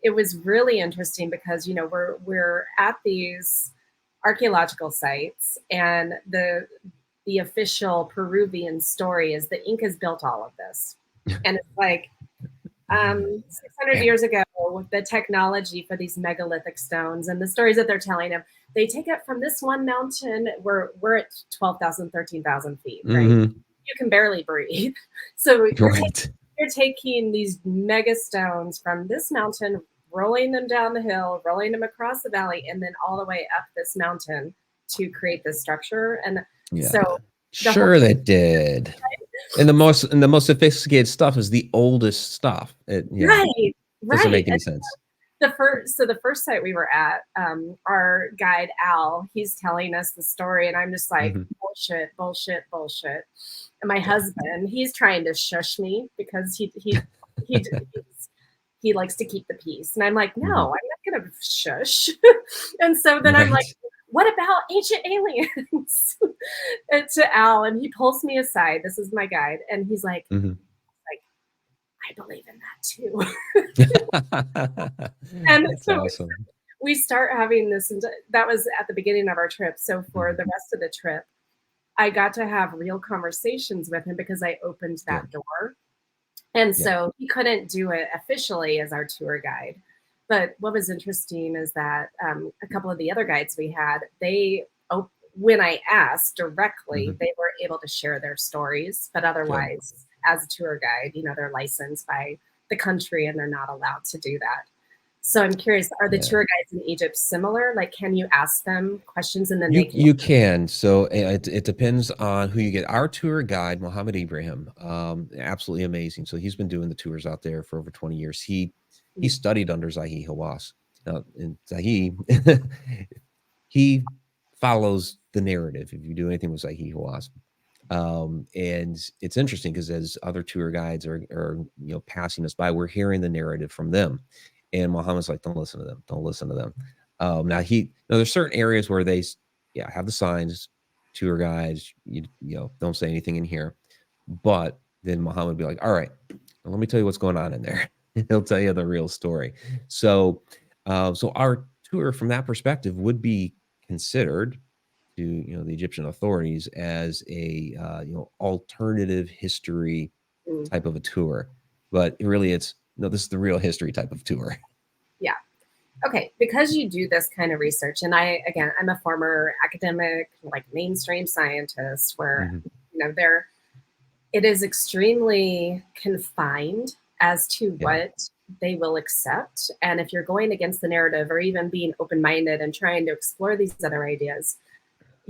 it was really interesting because we're at these archaeological sites, and the official Peruvian story is the Incas built all of this, and it's like 600 years ago, the technology for these megalithic stones and the stories that they're telling them, they take it from this one mountain. We're at 12,000, 13,000 feet, right? You can barely breathe. So you're taking these mega stones from this mountain, rolling them down the hill, rolling them across the valley, and then all the way up this mountain to create this structure. And so sure they did. And the most sophisticated stuff is the oldest stuff. Right. Doesn't make any sense. The first site we were at, our guide Al, he's telling us the story, and I'm just like, bullshit, bullshit, bullshit. And my husband, he's trying to shush me because he likes to keep the peace, and I'm like, no, I'm not gonna shush. And so then I'm like, what about Ancient Aliens? And to Al, and he pulls me aside. This is my guide, and he's like, I believe in that too. And that's so awesome. we start having this, and that was at the beginning of our trip. So for the rest of the trip, I got to have real conversations with him because I opened Yeah. that door. And Yeah. so he couldn't do it officially as our tour guide. But what was interesting is that a couple of the other guides we had, when I asked directly, they were able to share their stories. But Good. otherwise, as a tour guide, they're licensed by the country and they're not allowed to do that. So I'm curious, are the Yeah. tour guides in Egypt similar? Like, can you ask them questions and then You they can? you can. So it depends on who you get. Our tour guide, Mohammed Ibrahim, absolutely amazing. So he's been doing the tours out there for over 20 years. He studied under Zahi Hawass. And Zahi, he follows the narrative. If you do anything with Zahi Hawass, and it's interesting because as other tour guides are passing us by, we're hearing the narrative from them, and Muhammad's like, don't listen to them, don't listen to them. Now there's certain areas where they have the signs, tour guides, don't say anything in here, but then Muhammad would be like, all right, well, let me tell you what's going on in there. He'll tell you the real story. So our tour from that perspective would be considered to the Egyptian authorities as a alternative history type of a tour, but really it's no, this is the real history type of tour. Yeah. Okay, because you do this kind of research, and I'm a former academic, like mainstream scientist, where it is extremely confined as to what they will accept. And if you're going against the narrative or even being open-minded and trying to explore these other ideas,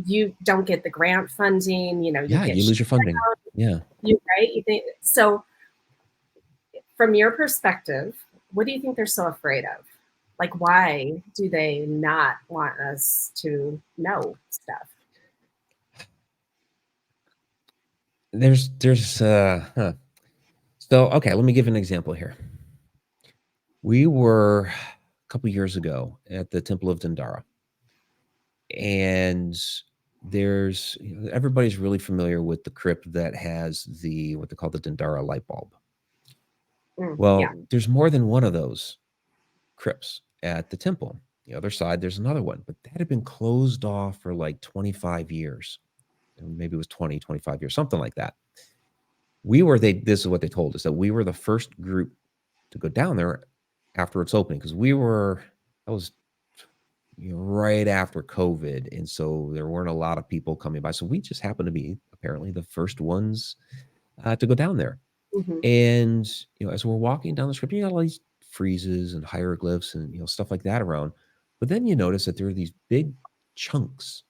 you don't get the grant funding, you lose your funding. You think so. From your perspective, what do you think they're so afraid of? Like, why do they not want us to know stuff? So okay, let me give an example here. We were a couple years ago at the Temple of Dendara, and there's everybody's really familiar with the crypt that has what they call the Dendara light bulb. Well, there's more than one of those crypts at the temple. The other side, there's another one, but that had been closed off for like 25 years. Maybe it was 20, 25 years, something like that. This is what they told us, that we were the first group to go down there after its opening, because that was right after COVID. And so there weren't a lot of people coming by. So we just happened to be apparently the first ones to go down there. And, as we're walking down the script, you got all these friezes and hieroglyphs and, stuff like that around. But then you notice that there are these big chunks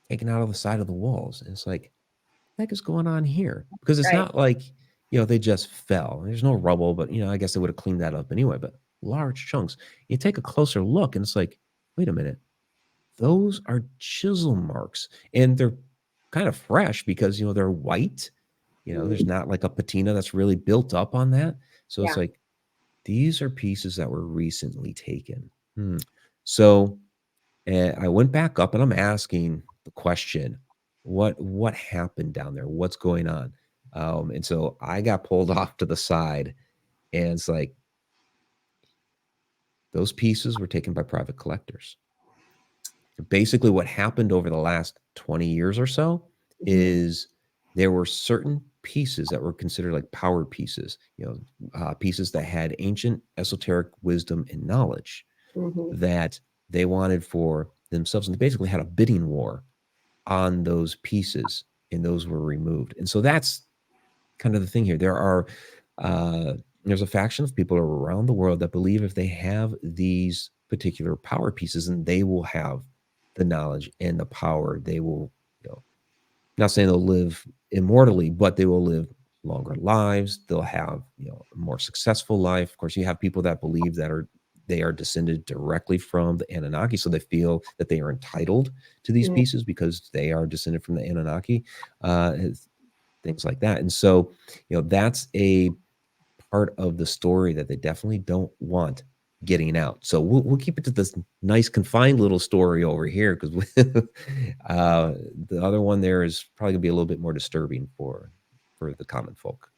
taken out of the side of the walls. And it's like, what the heck is going on here? Because it's not like, they just fell. There's no rubble, but, I guess they would have cleaned that up anyway. But large chunks. You take a closer look and it's like, wait a minute. Those are chisel marks. And they're kind of fresh because, they're white. There's not like a patina that's really built up on that. So it's like, these are pieces that were recently taken. So I went back up and I'm asking the question, what happened down there? What's going on? And so I got pulled off to the side, and it's like, those pieces were taken by private collectors. Basically, what happened over the last 20 years or so is there were certain pieces that were considered like power pieces, pieces that had ancient esoteric wisdom and knowledge that they wanted for themselves. And they basically had a bidding war on those pieces, and those were removed. And so that's kind of the thing here. There's a faction of people around the world that believe if they have these particular power pieces, and they will have the knowledge and the power, they will, not saying they'll live immortally, but they will live longer lives. They'll have, a more successful life. Of course, you have people that believe they are descended directly from the Anunnaki, so they feel that they are entitled to these pieces because they are descended from the Anunnaki, things like that. And so, that's a part of the story that they definitely don't want getting out. So we'll keep it to this nice confined little story over here, because the other one there is probably gonna be a little bit more disturbing for the common folk.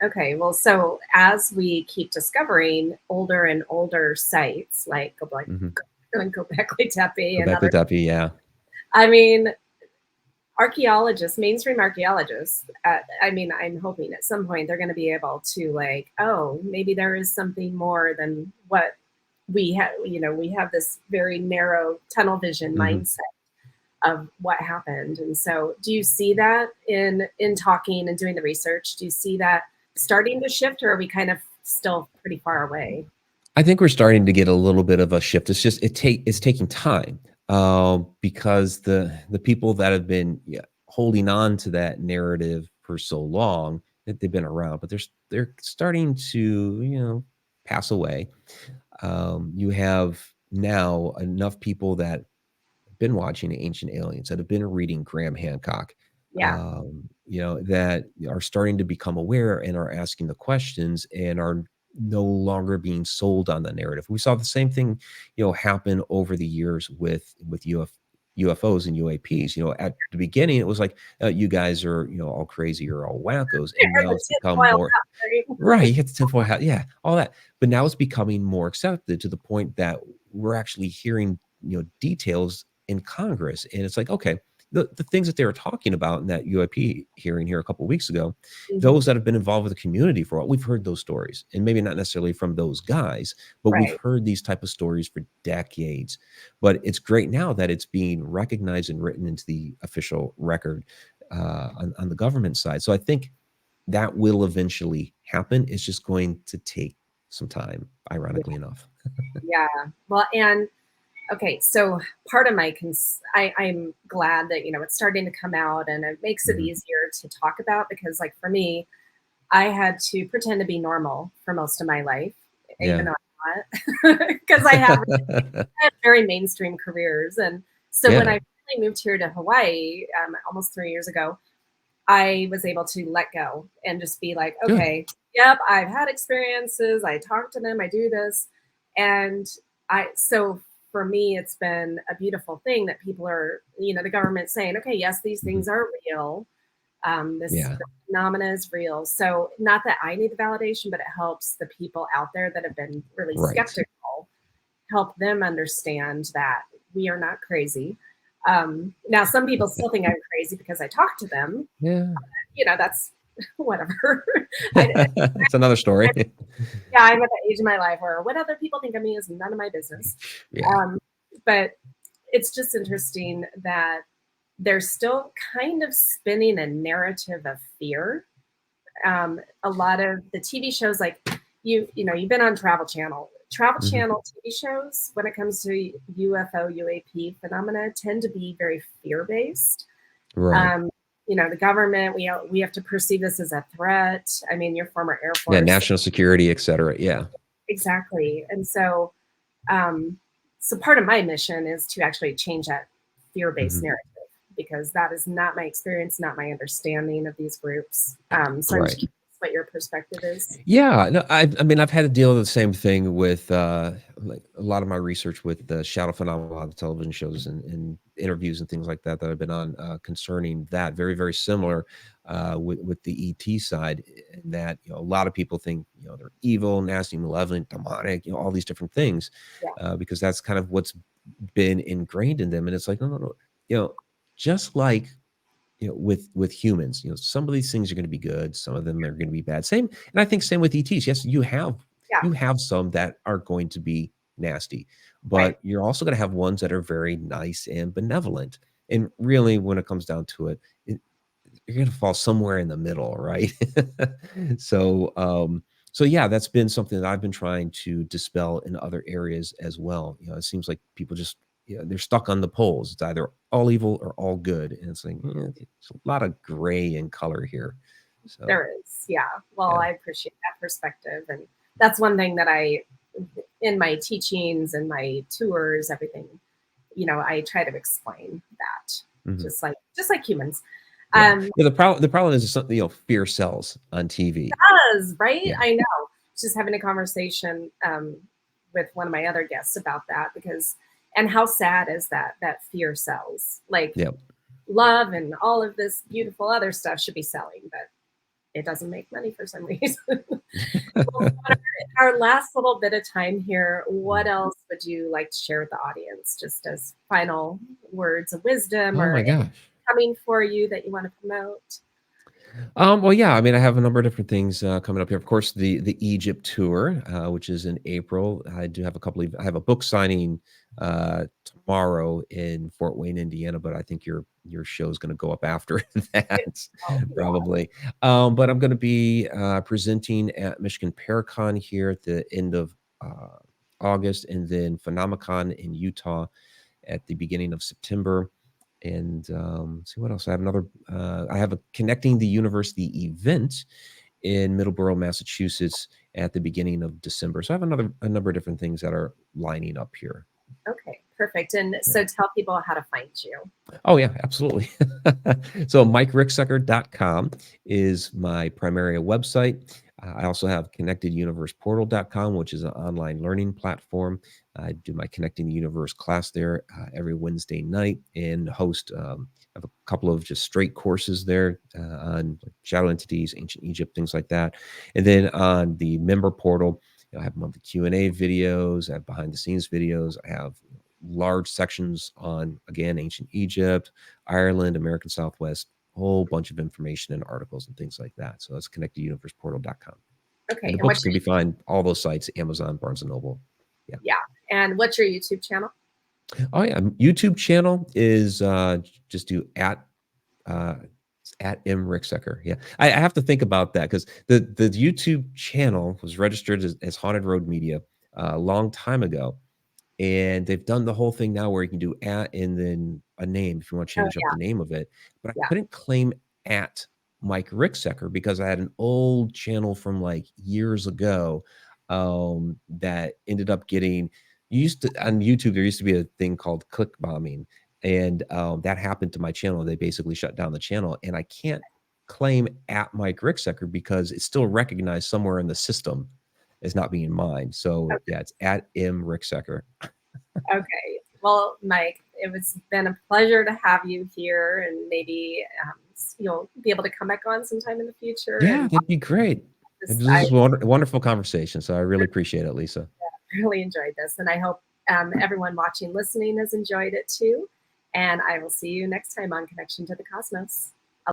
Okay, well, so as we keep discovering older and older sites, like And Göbekli Tepe and Göbekli other. Tepe, yeah. I mean, archaeologists, mainstream archaeologists, I mean, I'm hoping at some point they're going to be able to like, oh, maybe there is something more than what we have. You know, we have this very narrow tunnel vision Mhm. mindset of what happened. And so do you see that in talking and doing the research? Do you see that starting to shift, or are we kind of still pretty far away? I think we're starting to get a little bit of a shift. It's just it's taking time, because the people that have been, yeah, holding on to that narrative for so long, that they've been around, but they're starting to, pass away. You have now enough people that been watching Ancient Aliens, that have been reading Graham Hancock, Yeah, that are starting to become aware and are asking the questions and are no longer being sold on the narrative. We saw the same thing, happen over the years with UFOs and UAPs. At the beginning, it was like, you guys are, all crazy or all wackos, and or now the it's become tinfoil more. hat, right? Right, you get the tinfoil hat, yeah, all that. But now it's becoming more accepted to the point that we're actually hearing, details in Congress, and it's like, okay, the things that they were talking about in that UAP hearing here a couple of weeks ago, Mhm. those that have been involved with the community for a while, we've heard those stories, and maybe not necessarily from those guys, but we've Right. heard these type of stories for decades. But it's great now that it's being recognized and written into the official record, on the government side. So I think that will eventually happen. It's just going to take some time, Yeah. ironically enough. Yeah. Well, and okay, so part of my I'm glad that it's starting to come out, and it makes it Mhm. easier to talk about, because like for me, I had to pretend to be normal for most of my life, even Yeah. though I'm not, because I had very mainstream careers. And so when Yeah. I finally moved here to Hawaii, almost 3 years ago, I was able to let go and just be like, Good. okay, yep, I've had experiences. I talk to them. I do this. And so for me, it's been a beautiful thing that people are, the government saying, okay, yes, these Mhm. things are real. This Yeah. phenomena is real. So not that I need the validation, but it helps the people out there that have been really Right. skeptical, help them understand that we are not crazy. Now, some people still think I'm crazy because I talk to them. Yeah. That's whatever. I, It's another story. yeah, I'm at the age of my life where what other people think of me is none of my business. Yeah. Um, but it's just interesting that they're still kind of spinning a narrative of fear. A lot of the TV shows, like you've been on Travel Channel. Travel Mhm. Channel TV shows, when it comes to UFO, UAP phenomena, tend to be very fear based. Right. Um, the government, we have to perceive this as a threat. I mean, your former Air Yeah, Force, national security, et cetera. Yeah. exactly. And so, um, so part of my mission is to actually change that fear based Mhm. narrative, because that is not my experience, not my understanding of these groups. So I'm just Right. curious what your perspective is. Yeah, no, I mean, I've had to deal with the same thing with, like a lot of my research with the shadow phenomenon, a lot of television shows and interviews and things like that that I've been on, concerning that. Very, very similar, with the ET side, in that, a lot of people think, they're evil, nasty, malevolent, demonic, all these different things, Yeah, because that's kind of what's been ingrained in them. And it's like, no, no, no, you know, just like, with humans, some of these things are going to be good, some of them are going to be bad. Same, and I think same with ETs. Yes, yeah, you have some that are going to be nasty, right. but you're also going to have ones that are very nice and benevolent. And really, when it comes down to it, you're going to fall somewhere in the middle, right? so, so yeah, that's been something that I've been trying to dispel in other areas as well. It seems like people just, they're stuck on the poles. It's either all evil or all good, and it's like, it's a lot of gray in color here. So There is, yeah. Well, yeah. I appreciate that perspective, and that's one thing that in my teachings and my tours, everything, I try to explain that, Mhm. just like humans. Yeah. Um, Yeah, the problem is something, fear sells on TV. does, right? Yeah. I know. Just having a conversation with one of my other guests about that, because and how sad is that fear sells. Like Yep. love and all of this beautiful other stuff should be selling, but it doesn't make money for some reason. Well, our last little bit of time here, what Mm. else would you like to share with the audience, just as final words of wisdom Oh or my anything gosh. coming for you that you want to promote? Well, yeah, I mean, I have a number of different things coming up here. Of course, the Egypt tour, which is in April. I do have a couple of. I have a book signing tomorrow in Fort Wayne, Indiana, but I think your show is going to go up after that, Oh, yeah. probably. But I'm going to be presenting at Michigan Paracon here at the end of August, and then Phenomicon in Utah at the beginning of September. And let's see what else. I have another. I have a Connecting the University event in Middleborough, Massachusetts, at the beginning of December. So I have a number of different things that are lining up here. Okay, perfect. And Yeah. so tell people how to find you. Oh yeah, absolutely. So MikeRicksecker.com is my primary website. I also have ConnectedUniversePortal.com, which is an online learning platform. I do my Connecting the Universe class there every Wednesday night and host. I have a couple of just straight courses there on like shadow entities, ancient Egypt, things like that. And then on the member portal, I have monthly Q&A videos. I have behind the scenes videos. I have large sections on, again, ancient Egypt, Ireland, American Southwest, a whole bunch of information and articles and things like that. So that's connecteduniverseportal.com. And Okay, the and books what's can your, be found all those sites, Amazon, Barnes and Noble. Yeah. yeah, and what's your YouTube channel? Oh yeah. YouTube channel is just do uh at M Ricksecker. Yeah. I have to think about that because the YouTube channel was registered as Haunted Road Media a long time ago. And they've done the whole thing now where you can do at and then a name if you want to Oh, change up yeah, the name of it. But I yeah. couldn't claim at Mike Ricksecker because I had an old channel from like years ago that ended up getting used to on YouTube. There used to be a thing called click bombing, and that happened to my channel. They basically shut down the channel, and I can't claim at Mike Ricksecker because it's still recognized somewhere in the system as not being mine. So yeah, it's at M Ricksecker. Okay. Well, Mike, it was been a pleasure to have you here, and maybe you'll be able to come back on sometime in the future. Yeah, And that'd be great. just, This I is wonderful conversation. So I really appreciate it, Lisa. really enjoyed this, and I hope everyone watching, listening has enjoyed it too. And I will see you next time on Connection to the Cosmos.